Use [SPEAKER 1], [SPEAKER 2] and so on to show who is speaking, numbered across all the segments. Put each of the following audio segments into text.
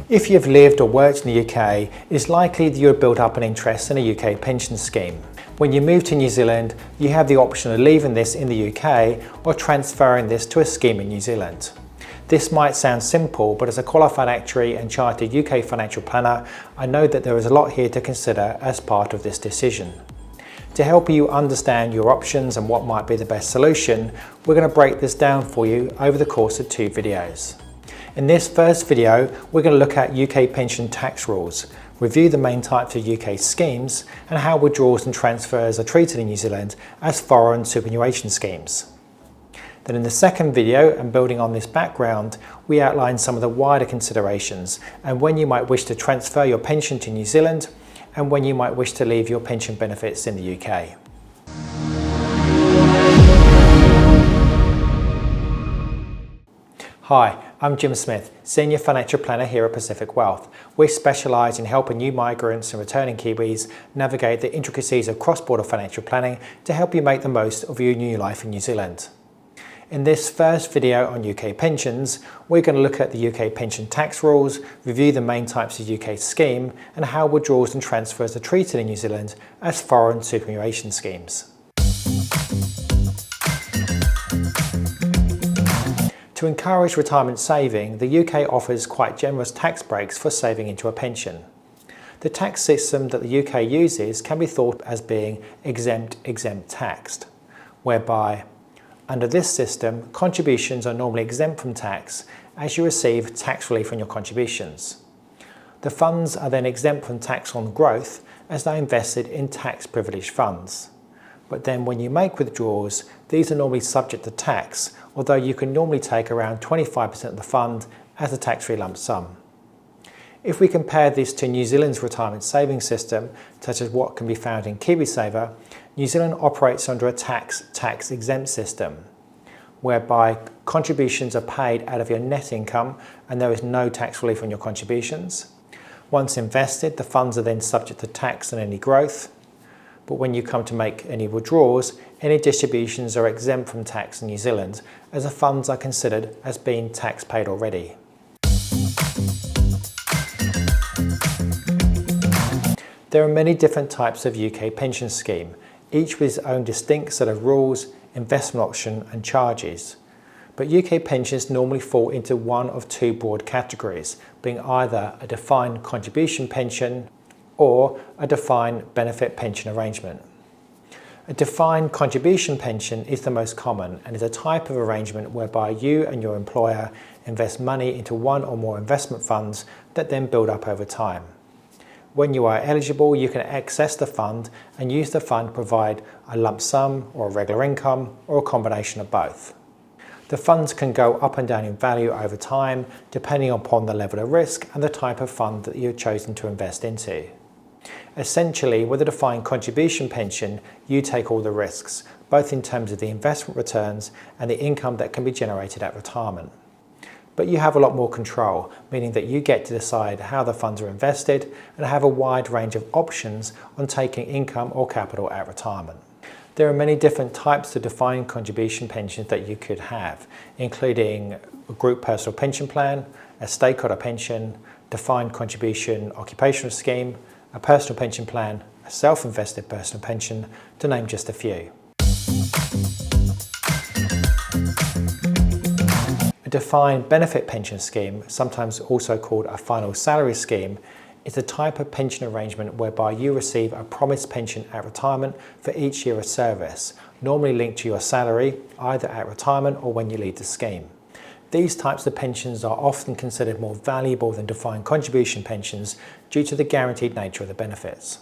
[SPEAKER 1] If you've lived or worked in the UK, it's likely that you've built up an interest in a UK pension scheme. When you move to New Zealand, you have the option of leaving this in the UK or transferring this to a scheme in New Zealand. This might sound simple, but as a qualified actuary and chartered UK financial planner, I know that there is a lot here to consider as part of this decision. To help you understand your options and what might be the best solution, we're going to break this down for you over the course of 2 videos. In this first video, we're going to look at UK pension tax rules, review the main types of UK schemes, and how withdrawals and transfers are treated in New Zealand as foreign superannuation schemes. Then in the second video, and building on this background, we outline some of the wider considerations and when you might wish to transfer your pension to New Zealand and when you might wish to leave your pension benefits in the UK. Hi, I'm Jim Smith, Senior Financial Planner here at Pacific Wealth. We specialise in helping new migrants and returning Kiwis navigate the intricacies of cross-border financial planning to help you make the most of your new life in New Zealand. In this first video on UK pensions, we're going to look at the UK pension tax rules, review the main types of UK scheme, and how withdrawals and transfers are treated in New Zealand as foreign superannuation schemes. To encourage retirement saving, the UK offers quite generous tax breaks for saving into a pension. The tax system that the UK uses can be thought as being exempt taxed, whereby under this system, contributions are normally exempt from tax as you receive tax relief on your contributions. The funds are then exempt from tax on growth as they're invested in tax privileged funds. But then when you make withdrawals, these are normally subject to tax, although you can normally take around 25% of the fund as a tax-free lump sum. If we compare this to New Zealand's retirement savings system, such as what can be found in KiwiSaver, New Zealand operates under a tax-exempt system, whereby contributions are paid out of your net income and there is no tax relief on your contributions. Once invested, the funds are then subject to tax on any growth. But when you come to make any withdrawals, any distributions are exempt from tax in New Zealand as the funds are considered as being tax paid already. There are many different types of UK pension scheme, each with its own distinct set of rules, investment option and charges. But UK pensions normally fall into one of 2 broad categories, being either a defined contribution pension or a defined benefit pension arrangement. A defined contribution pension is the most common and is a type of arrangement whereby you and your employer invest money into one or more investment funds that then build up over time. When you are eligible, you can access the fund and use the fund to provide a lump sum or a regular income or a combination of both. The funds can go up and down in value over time depending upon the level of risk and the type of fund that you've chosen to invest into. Essentially, with a defined contribution pension, you take all the risks, both in terms of the investment returns and the income that can be generated at retirement. But you have a lot more control, meaning that you get to decide how the funds are invested and have a wide range of options on taking income or capital at retirement. There are many different types of defined contribution pensions that you could have, including a group personal pension plan, a stakeholder pension, defined contribution occupational scheme, a personal pension plan, a self-invested personal pension, to name just a few. A defined benefit pension scheme, sometimes also called a final salary scheme, is a type of pension arrangement whereby you receive a promised pension at retirement for each year of service, normally linked to your salary, either at retirement or when you leave the scheme. These types of pensions are often considered more valuable than defined contribution pensions due to the guaranteed nature of the benefits.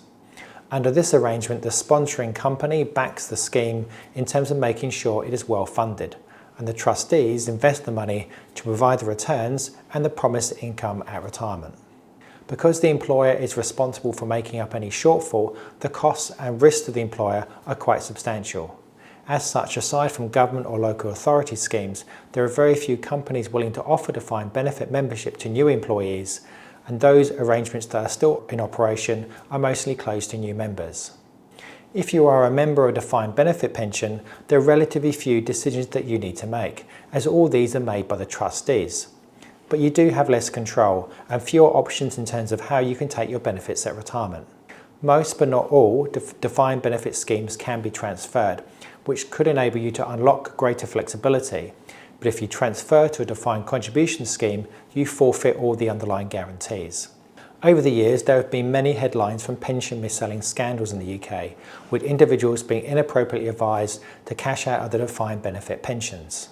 [SPEAKER 1] Under this arrangement, the sponsoring company backs the scheme in terms of making sure it is well funded, and the trustees invest the money to provide the returns and the promised income at retirement. Because the employer is responsible for making up any shortfall, the costs and risks to the employer are quite substantial. As such, aside from government or local authority schemes, there are very few companies willing to offer defined benefit membership to new employees, and those arrangements that are still in operation are mostly closed to new members. If you are a member of a defined benefit pension, there are relatively few decisions that you need to make, as all these are made by the trustees. But you do have less control and fewer options in terms of how you can take your benefits at retirement. Most, but not all, defined benefit schemes can be transferred, which could enable you to unlock greater flexibility. But if you transfer to a defined contribution scheme, you forfeit all the underlying guarantees. Over the years, there have been many headlines from pension mis-selling scandals in the UK, with individuals being inappropriately advised to cash out of their defined benefit pensions.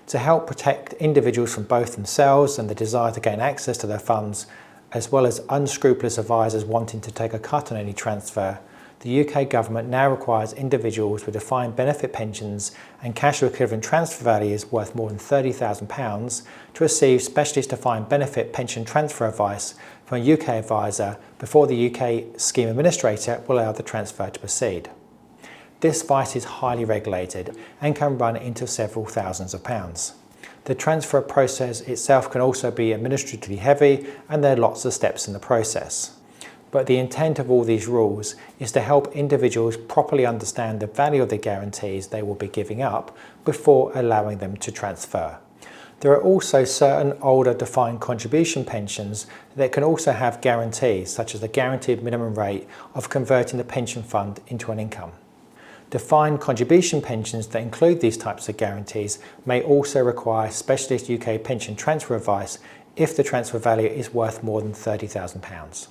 [SPEAKER 1] To help protect individuals from both themselves and the desire to gain access to their funds, as well as unscrupulous advisors wanting to take a cut on any transfer, the UK government now requires individuals with defined benefit pensions and cash equivalent transfer values worth more than £30,000 to receive specialist defined benefit pension transfer advice from a UK advisor before the UK scheme administrator will allow the transfer to proceed. This advice is highly regulated and can run into several thousands of pounds. The transfer process itself can also be administratively heavy, and there are lots of steps in the process. But the intent of all these rules is to help individuals properly understand the value of the guarantees they will be giving up before allowing them to transfer. There are also certain older defined contribution pensions that can also have guarantees, such as the guaranteed minimum rate of converting the pension fund into an income. Defined contribution pensions that include these types of guarantees may also require specialist UK pension transfer advice if the transfer value is worth more than £30,000.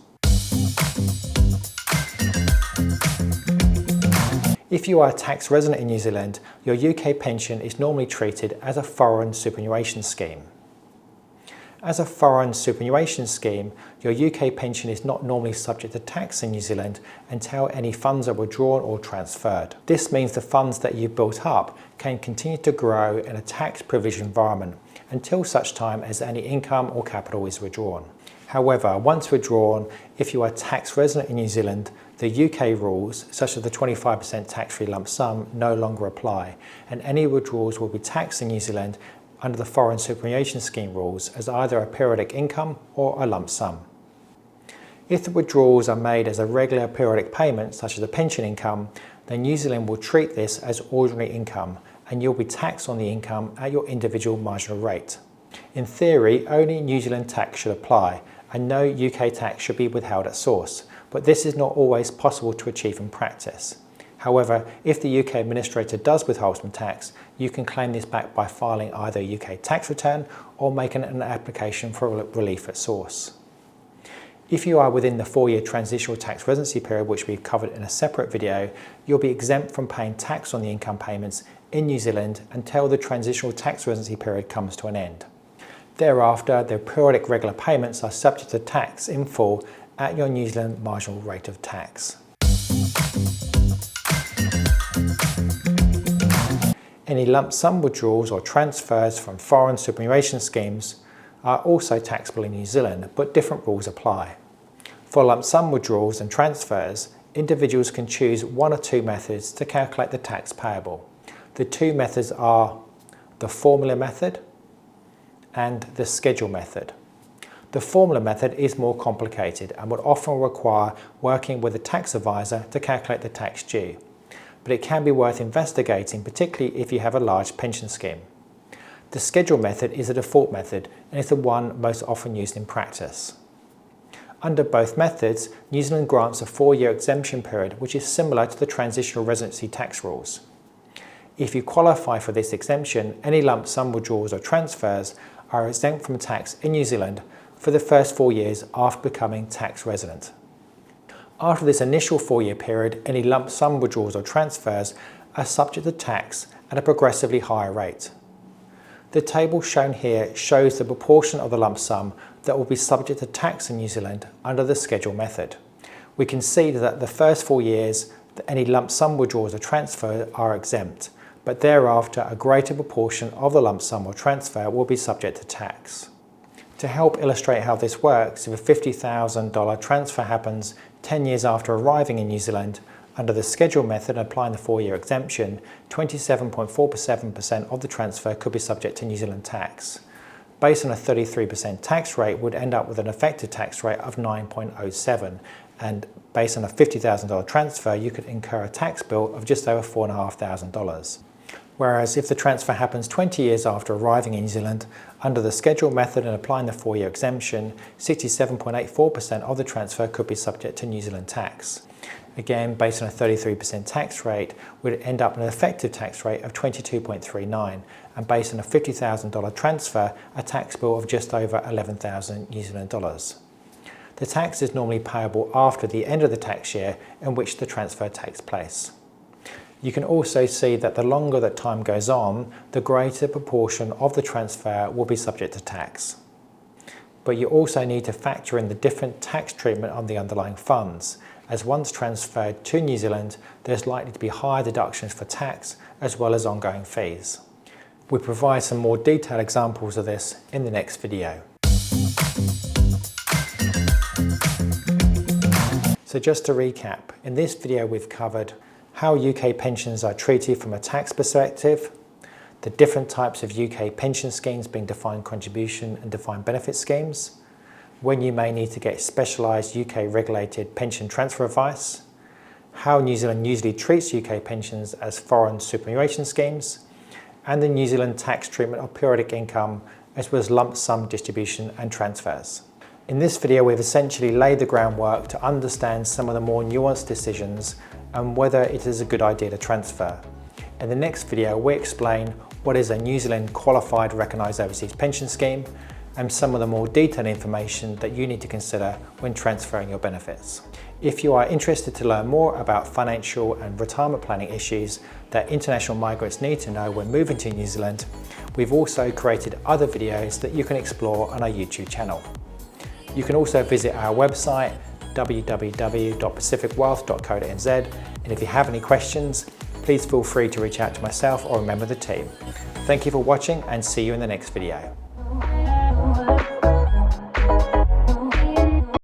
[SPEAKER 1] If you are a tax resident in New Zealand, your UK pension is normally treated as a foreign superannuation scheme. As a foreign superannuation scheme, your UK pension is not normally subject to tax in New Zealand until any funds are withdrawn or transferred. This means the funds that you've built up can continue to grow in a tax-privileged environment until such time as any income or capital is withdrawn. However, once withdrawn, if you are a tax resident in New Zealand, the UK rules, such as the 25% tax-free lump sum, no longer apply, and any withdrawals will be taxed in New Zealand under the foreign superannuation scheme rules as either a periodic income or a lump sum. If the withdrawals are made as a regular periodic payment, such as a pension income, then New Zealand will treat this as ordinary income, and you'll be taxed on the income at your individual marginal rate. In theory, only New Zealand tax should apply, and no UK tax should be withheld at source, but this is not always possible to achieve in practice. However, if the UK administrator does withhold some tax, you can claim this back by filing either a UK tax return or making an application for relief at source. If you are within the 4-year transitional tax residency period, which we've covered in a separate video, you'll be exempt from paying tax on the income payments in New Zealand until the transitional tax residency period comes to an end. Thereafter, the periodic regular payments are subject to tax in full at your New Zealand marginal rate of tax. Any lump sum withdrawals or transfers from foreign superannuation schemes are also taxable in New Zealand, but different rules apply. For lump sum withdrawals and transfers, individuals can choose one or two methods to calculate the tax payable. The two methods are the formula method and the schedule method. The formula method is more complicated and would often require working with a tax advisor to calculate the tax due, but it can be worth investigating, particularly if you have a large pension scheme. The schedule method is a default method and is the one most often used in practice. Under both methods, New Zealand grants a 4-year exemption period, which is similar to the transitional residency tax rules. If you qualify for this exemption, any lump sum withdrawals or transfers are exempt from tax in New Zealand for the first 4 years after becoming tax resident. After this initial 4-year period, any lump sum withdrawals or transfers are subject to tax at a progressively higher rate. The table shown here shows the proportion of the lump sum that will be subject to tax in New Zealand under the schedule method. We can see that the first 4 years, any lump sum withdrawals or transfer are exempt, but thereafter a greater proportion of the lump sum or transfer will be subject to tax. To help illustrate how this works, if a $50,000 transfer happens 10 years after arriving in New Zealand, under the schedule method and applying the 4-year exemption, 27.47% of the transfer could be subject to New Zealand tax. Based on a 33% tax rate, would end up with an effective tax rate of 9.07, and based on a $50,000 transfer, you could incur a tax bill of just over $4,500. Whereas if the transfer happens 20 years after arriving in New Zealand, under the scheduled method and applying the 4-year exemption, 67.84% of the transfer could be subject to New Zealand tax. Again, based on a 33% tax rate, would end up with an effective tax rate of 22.39, and based on a $50,000 transfer, a tax bill of just over 11,000 New Zealand dollars. The tax is normally payable after the end of the tax year in which the transfer takes place. You can also see that the longer that time goes on, the greater proportion of the transfer will be subject to tax. But you also need to factor in the different tax treatment on the underlying funds, as once transferred to New Zealand, there's likely to be higher deductions for tax as well as ongoing fees. We provide some more detailed examples of this in the next video. So just to recap, in this video we've covered how UK pensions are treated from a tax perspective, the different types of UK pension schemes being defined contribution and defined benefit schemes, when you may need to get specialised UK regulated pension transfer advice, how New Zealand usually treats UK pensions as foreign superannuation schemes, and the New Zealand tax treatment of periodic income as well as lump sum distribution and transfers. In this video we've essentially laid the groundwork to understand some of the more nuanced decisions and whether it is a good idea to transfer. In the next video we explain what is a New Zealand qualified recognised overseas pension scheme and some of the more detailed information that you need to consider when transferring your benefits. If you are interested to learn more about financial and retirement planning issues that international migrants need to know when moving to New Zealand, we've also created other videos that you can explore on our YouTube channel. You can also visit our website www.pacificwealth.co.nz, and if you have any questions, please feel free to reach out to myself or a member of the team. Thank you for watching and see you in the next video.